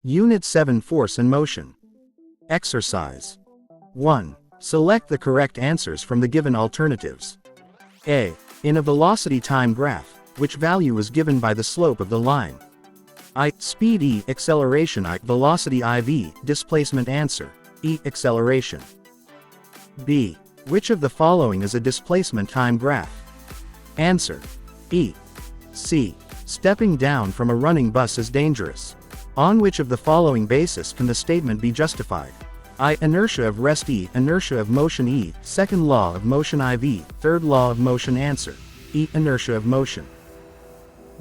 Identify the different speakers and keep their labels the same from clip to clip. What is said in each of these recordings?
Speaker 1: Unit 7 Force and Motion. Exercise 1. Select the correct answers from the given alternatives. A. In a velocity time graph, which value is given by the slope of the line? I. Speed E. Acceleration I. Velocity IV. Displacement answer. E. Acceleration. B. Which of the following is a displacement time graph? Answer. E. C. Stepping down from a running bus is dangerous. On which of the following basis can the statement be justified? I. Inertia of rest E. Inertia of motion E. Second law of motion IV. Third law of motion answer. E. Inertia of motion.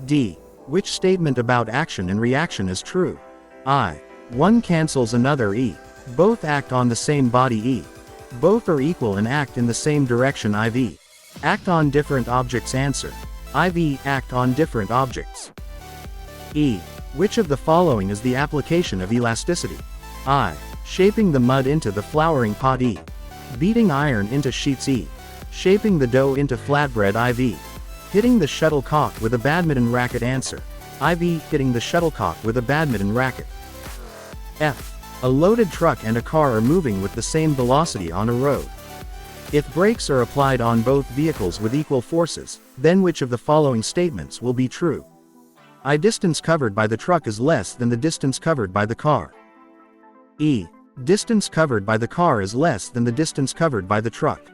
Speaker 1: D. Which statement about action and reaction is true? I. One cancels another E. Both act on the same body E. Both are equal and act in the same direction IV. Act on different objects answer. IV. Act on different objects. E. Which of the following is the application of elasticity? I. Shaping the mud into the flouring pot E. Beating iron into sheets E. Shaping the dough into flatbread IV. Hitting the shuttlecock with a badminton racket answer. IV. Hitting the shuttlecock with a badminton racket. F. A loaded truck and a car are moving with the same velocity on a road. If brakes are applied on both vehicles with equal forces, then which of the following statements will be true? I. Distance covered by the truck is less than the distance covered by the car. E. Distance covered by the car is less than the distance covered by the truck.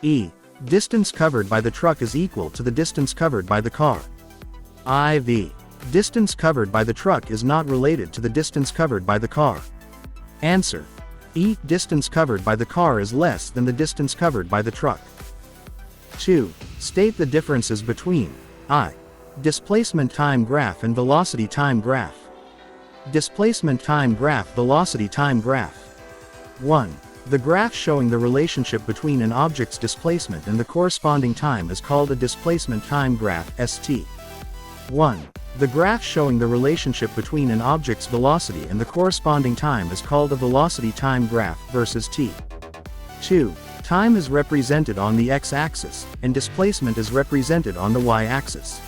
Speaker 1: E. Distance covered by the truck is equal to the distance covered by the car. IV. Distance covered by the truck is not related to the distance covered by the car. Answer. E. Distance covered by the car is less than the distance covered by the truck. 2. State the differences between I. Displacement time graph and velocity time graph. Displacement time graph, velocity time graph. 1. The graph showing the relationship between an object's displacement and the corresponding time is called a displacement time graph, ST. 1. The graph showing the relationship between an object's velocity and the corresponding time is called a velocity time graph, versus t. 2. Time is represented on the x-axis, and displacement is represented on the y-axis.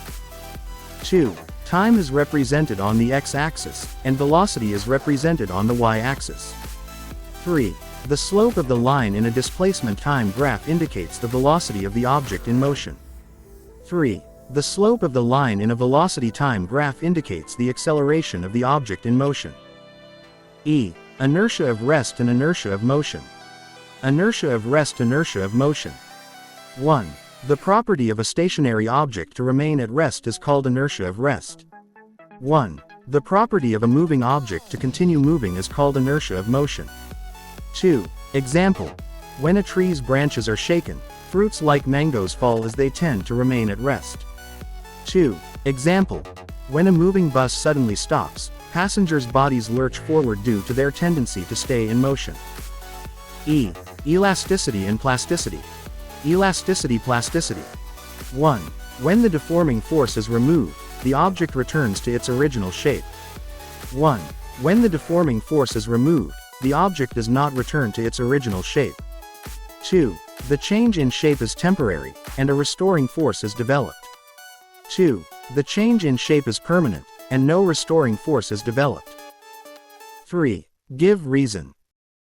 Speaker 1: 2. Time is represented on the x-axis, and velocity is represented on the y-axis. 3. The slope of the line in a displacement time graph indicates the velocity of the object in motion. 3. The slope of the line in a velocity time graph indicates the acceleration of the object in motion. E. Inertia of rest and inertia of motion. Inertia of rest, inertia of motion. 1. The property of a stationary object to remain at rest is called inertia of rest. 1. The property of a moving object to continue moving is called inertia of motion. 2. Example. When a tree's branches are shaken, fruits like mangoes fall as they tend to remain at rest. 2. Example. When a moving bus suddenly stops, passengers' bodies lurch forward due to their tendency to stay in motion. E. Elasticity and plasticity. Elasticity, plasticity. 1. When the deforming force is removed, the object returns to its original shape. 1. When the deforming force is removed, the object does not return to its original shape. 2. The change in shape is temporary, and a restoring force is developed. 2. The change in shape is permanent, and no restoring force is developed. 3. Give reason.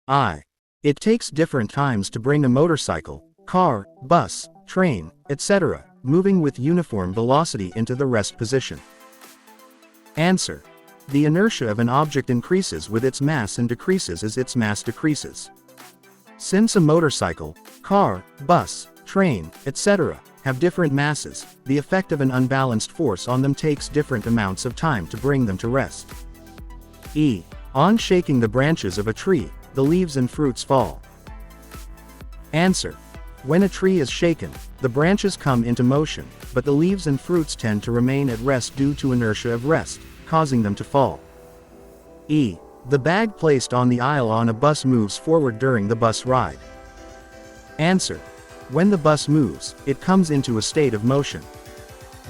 Speaker 1: I. It takes different times to bring a motorcycle, car, bus, train, etc., moving with uniform velocity into the rest position. Answer. The inertia of an object increases with its mass and decreases as its mass decreases. Since a motorcycle, car, bus, train, etc., have different masses, the effect of an unbalanced force on them takes different amounts of time to bring them to rest. E. On shaking the branches of a tree, the leaves and fruits fall. Answer. When a tree is shaken, the branches come into motion, but the leaves and fruits tend to remain at rest due to inertia of rest, causing them to fall. E. The bag placed on the aisle on a bus moves forward during the bus ride. Answer. When the bus moves, it comes into a state of motion.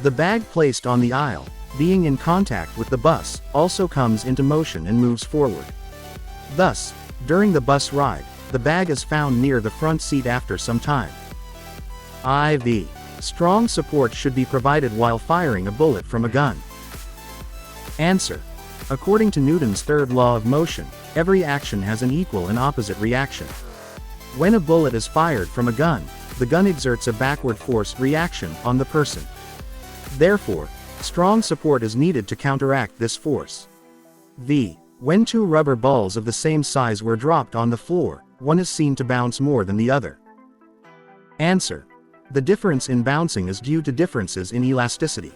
Speaker 1: The bag placed on the aisle, being in contact with the bus, also comes into motion and moves forward. Thus, during the bus ride, the bag is found near the front seat after some time. IV. Strong support should be provided while firing a bullet from a gun. Answer. According to Newton's third law of motion, every action has an equal and opposite reaction. When a bullet is fired from a gun, the gun exerts a backward force reaction on the person. Therefore, strong support is needed to counteract this force. When two rubber balls of the same size were dropped on the floor, one is seen to bounce more than the other. Answer. The difference in bouncing is due to differences in elasticity.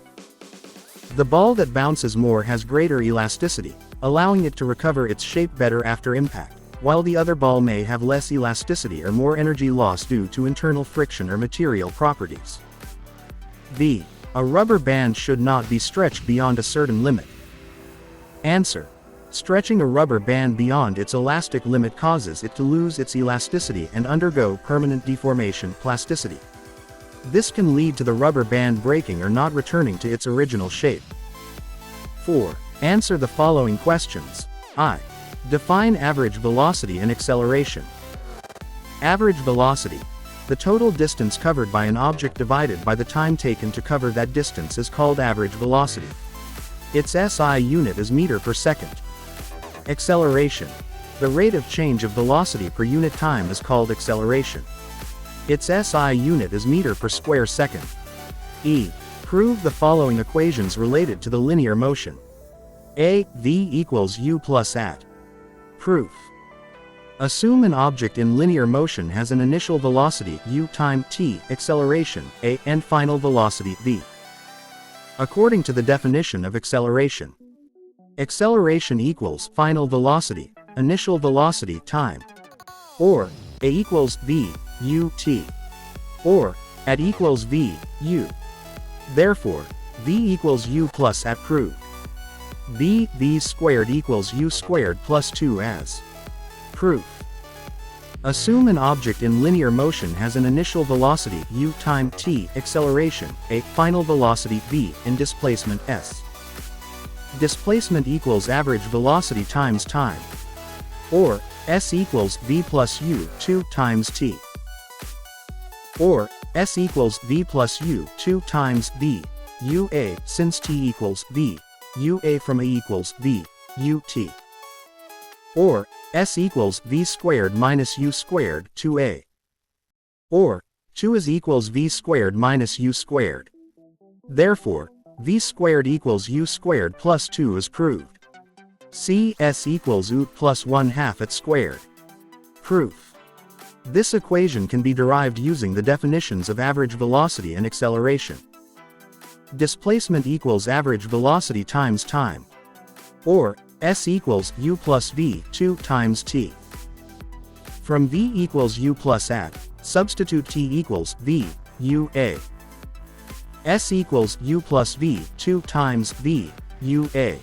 Speaker 1: The ball that bounces more has greater elasticity, allowing it to recover its shape better after impact, while the other ball may have less elasticity or more energy loss due to internal friction or material properties. A rubber band should not be stretched beyond a certain limit. Answer. Stretching a rubber band beyond its elastic limit causes it to lose its elasticity and undergo permanent deformation, plasticity. This can lead to the rubber band breaking or not returning to its original shape. 4. Answer the following questions. I. Define average velocity and acceleration. Average velocity. The total distance covered by an object divided by the time taken to cover that distance is called average velocity. Its SI unit is meter per second. Acceleration. The rate of change of velocity per unit time is called acceleration. Its SI unit is meter per square second. Prove the following equations related to the linear motion. A. V equals U plus at. Proof. Assume an object in linear motion has an initial velocity u time t, acceleration a, and final velocity v. According to the definition of acceleration, acceleration equals final velocity, initial velocity time, or a equals v u t, or at equals v u. Therefore, v equals u plus at proved. V squared equals u squared plus 2 as. Proof. Assume an object in linear motion has an initial velocity u time t, acceleration a, final velocity v, and displacement s. Displacement equals average velocity times time, or s equals v plus u 2 times t, or s equals v plus u 2 times v u a, since t equals v u a from a equals v u t, or s equals v squared minus u squared 2a, or 2 is equals v squared minus u squared. Therefore, v squared equals u squared plus 2 is proved. C s equals u plus 1/2 at squared. Proof. This equation can be derived using the definitions of average velocity and acceleration. Displacement equals average velocity times time, or s equals u plus v 2 times t. From v equals u plus at, substitute t equals v u a. S equals u plus v 2 times v u a.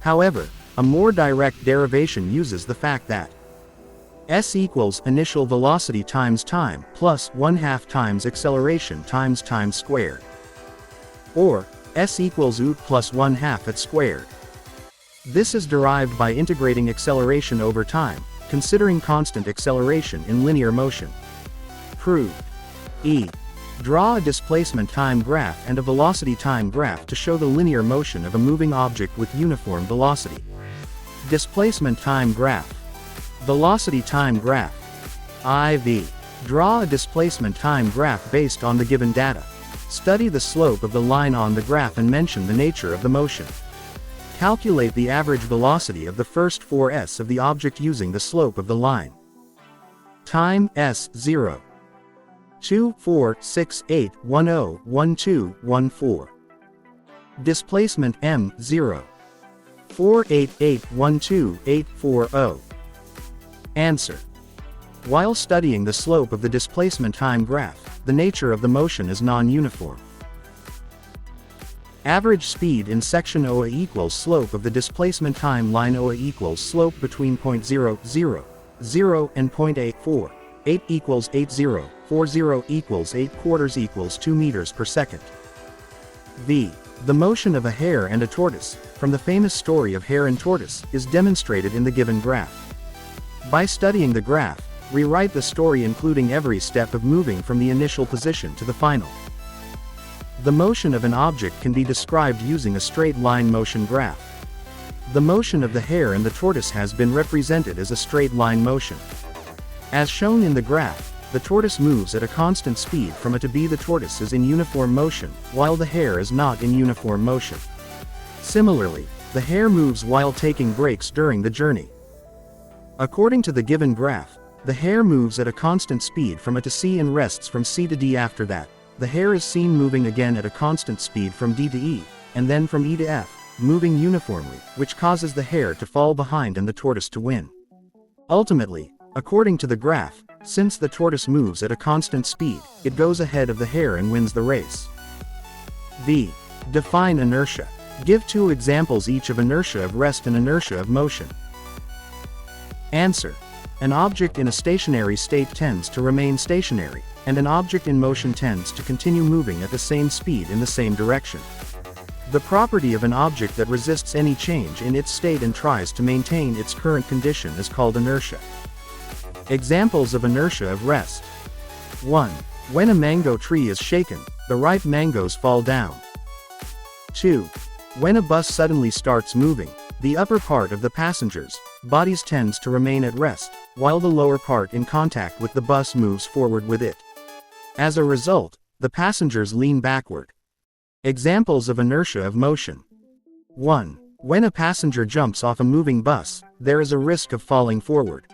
Speaker 1: However, a more direct derivation uses the fact that s equals initial velocity times time plus 1/2 times acceleration times time squared, or s equals u plus 1/2 at squared. This is derived by integrating acceleration over time, considering constant acceleration in linear motion. Proved. Draw a displacement time graph and a velocity time graph to show the linear motion of a moving object with uniform velocity. Displacement time graph. Velocity time graph. IV. Draw a displacement time graph based on the given data. Study the slope of the line on the graph and mention the nature of the motion. Calculate the average velocity of the first 4s of the object using the slope of the line. Time s 0. 2, 4, 6, 8, 1, 0, 1, 2, 1, 4. Displacement m 0. 4, 8, 8, 1, 2, 8, 4, 0. Answer. While studying the slope of the displacement time graph, the nature of the motion is non-uniform. Average speed in section OA equals slope of the displacement time line OA equals slope between point 0, 0, 0 and point A 4. 8 equals 8 0, 4 0 equals 8 quarters equals 2 meters per second. The motion of a hare and a tortoise, from the famous story of Hare and Tortoise, is demonstrated in the given graph. By studying the graph, rewrite the story including every step of moving from the initial position to the final. The motion of an object can be described using a straight line motion graph. The motion of the hare and the tortoise has been represented as a straight line motion. As shown in the graph, the tortoise moves at a constant speed from A to B. The tortoise is in uniform motion, while the hare is not in uniform motion. Similarly, the hare moves while taking breaks during the journey. According to the given graph, the hare moves at a constant speed from A to C and rests from C to D. After that, the hare is seen moving again at a constant speed from D to E, and then from E to F, moving uniformly, which causes the hare to fall behind and the tortoise to win. Ultimately, according to the graph, since the tortoise moves at a constant speed, it goes ahead of the hare and wins the race. V. Define inertia. Give two examples each of inertia of rest and inertia of motion. Answer. An object in a stationary state tends to remain stationary, and an object in motion tends to continue moving at the same speed in the same direction. The property of an object that resists any change in its state and tries to maintain its current condition is called inertia. Examples of inertia of rest. 1. When a mango tree is shaken, the ripe mangoes fall down. 2. When a bus suddenly starts moving, the upper part of the passengers' bodies tends to remain at rest, while the lower part in contact with the bus moves forward with it. As a result, the passengers lean backward. Examples of inertia of motion. 1. When a passenger jumps off a moving bus, there is a risk of falling forward.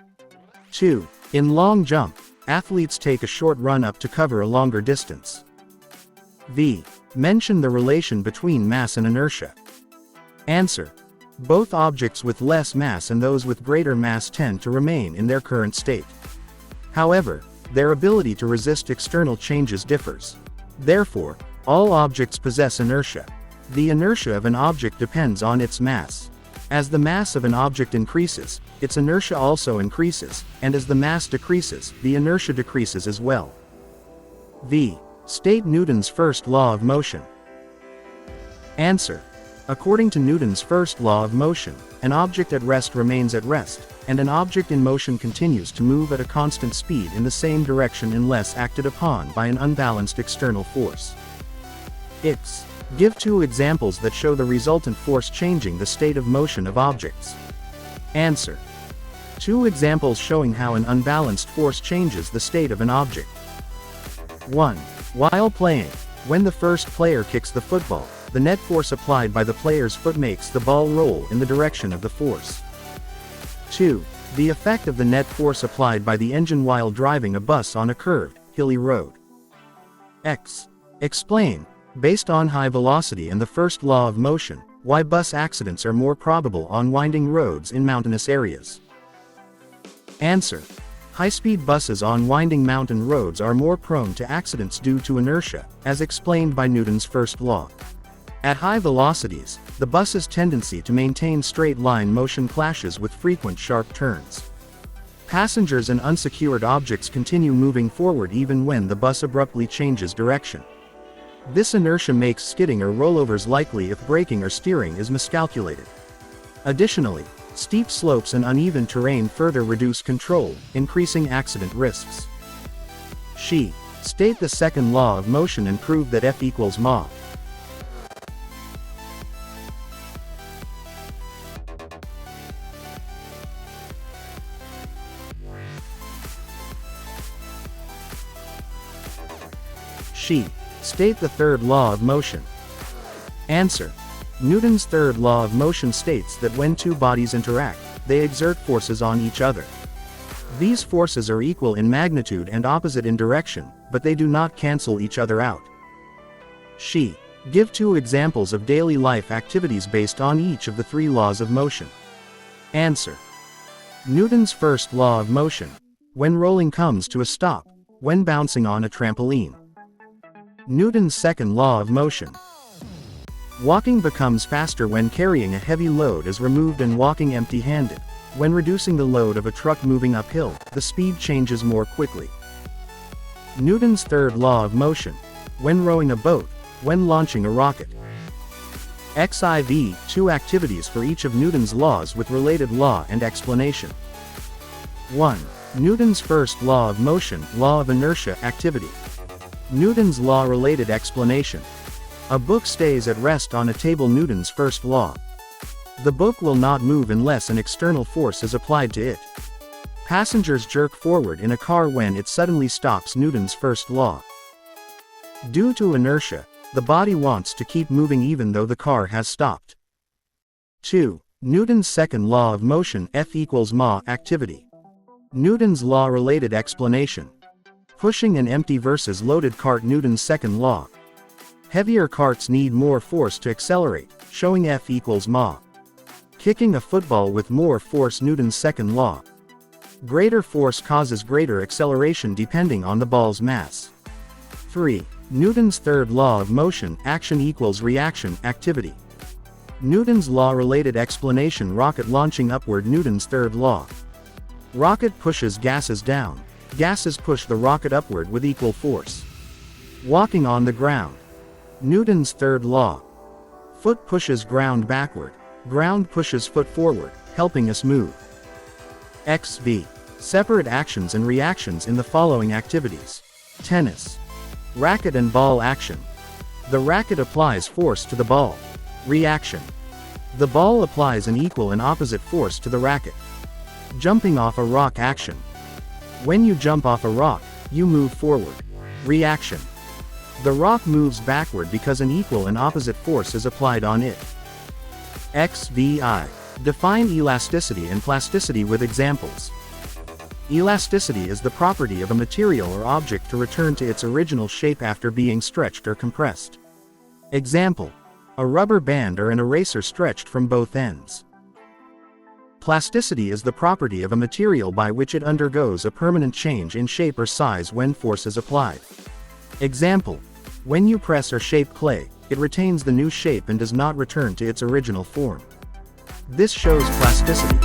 Speaker 1: 2. In long jump, athletes take a short run up to cover a longer distance. V. Mention the relation between mass and inertia. Answer. Both objects with less mass and those with greater mass tend to remain in their current state. However, their ability to resist external changes differs. Therefore, all objects possess inertia. The inertia of an object depends on its mass. As the mass of an object increases, its inertia also increases, and as the mass decreases, the inertia decreases as well. V. State Newton's first law of motion. Answer. According to Newton's first law of motion, an object at rest remains at rest, and an object in motion continues to move at a constant speed in the same direction unless acted upon by an unbalanced external force. X. Give two examples that show the resultant force changing the state of motion of objects. Answer. Two examples showing how an unbalanced force changes the state of an object. 1. While playing, when the first player kicks the football, the net force applied by the player's foot makes the ball roll in the direction of the force. 2. The effect of the net force applied by the engine while driving a bus on a curved, hilly road. X. Explain, based on high velocity and the first law of motion, why bus accidents are more probable on winding roads in mountainous areas. Answer. High-speed buses on winding mountain roads are more prone to accidents due to inertia, as explained by Newton's first law. At high velocities, the bus's tendency to maintain straight-line motion clashes with frequent sharp turns. Passengers and unsecured objects continue moving forward even when the bus abruptly changes direction. This inertia makes skidding or rollovers likely if braking or steering is miscalculated. Additionally, steep slopes and uneven terrain further reduce control, increasing accident risks. She. State the second law of motion and prove that F equals ma. She. State the third law of motion. Answer. Newton's third law of motion states that when two bodies interact, they exert forces on each other. These forces are equal in magnitude and opposite in direction, but they do not cancel each other out. She. Give two examples of daily life activities based on each of the three laws of motion. Answer. Newton's first law of motion. When rolling comes to a stop. When bouncing on a trampoline. Newton's second law of motion. Walking becomes faster when carrying a heavy load is removed and walking empty-handed. When reducing the load of a truck moving uphill, the speed changes more quickly. Newton's third law of motion. When rowing a boat. When launching a rocket. XIV. Two activities for each of Newton's laws with related law and explanation. 1. Newton's first law of motion, law of inertia, activity. Newton's law-related explanation. A book stays at rest on a table. Newton's first law. The book will not move unless an external force is applied to it. Passengers jerk forward in a car when it suddenly stops. Newton's first law. Due to inertia, the body wants to keep moving even though the car has stopped. 2. Newton's second law of motion, F equals ma activity. Newton's law related explanation. Pushing an empty versus loaded cart. Newton's second law. Heavier carts need more force to accelerate, showing F equals ma. Kicking a football with more force. Newton's second law. Greater force causes greater acceleration depending on the ball's mass. 3. Newton's third law of motion, action equals reaction, activity. Newton's law related explanation. Rocket launching upward. Newton's third law. Rocket pushes gases down. Gases push the rocket upward with equal force. Walking on the ground. Newton's third law. Foot pushes ground backward. Ground pushes foot forward, helping us move. XV. Separate actions and reactions in the following activities. Tennis. Racket and ball action. The racket applies force to the ball. Reaction. The ball applies an equal and opposite force to the racket. Jumping off a rock action. When you jump off a rock, you move forward. Reaction. The rock moves backward because an equal and opposite force is applied on it. XVI. Define elasticity and plasticity with examples. Elasticity is the property of a material or object to return to its original shape after being stretched or compressed. Example: a rubber band or an eraser stretched from both ends. Plasticity is the property of a material by which it undergoes a permanent change in shape or size when force is applied. Example: when you press or shape clay, it retains the new shape and does not return to its original form. This shows plasticity.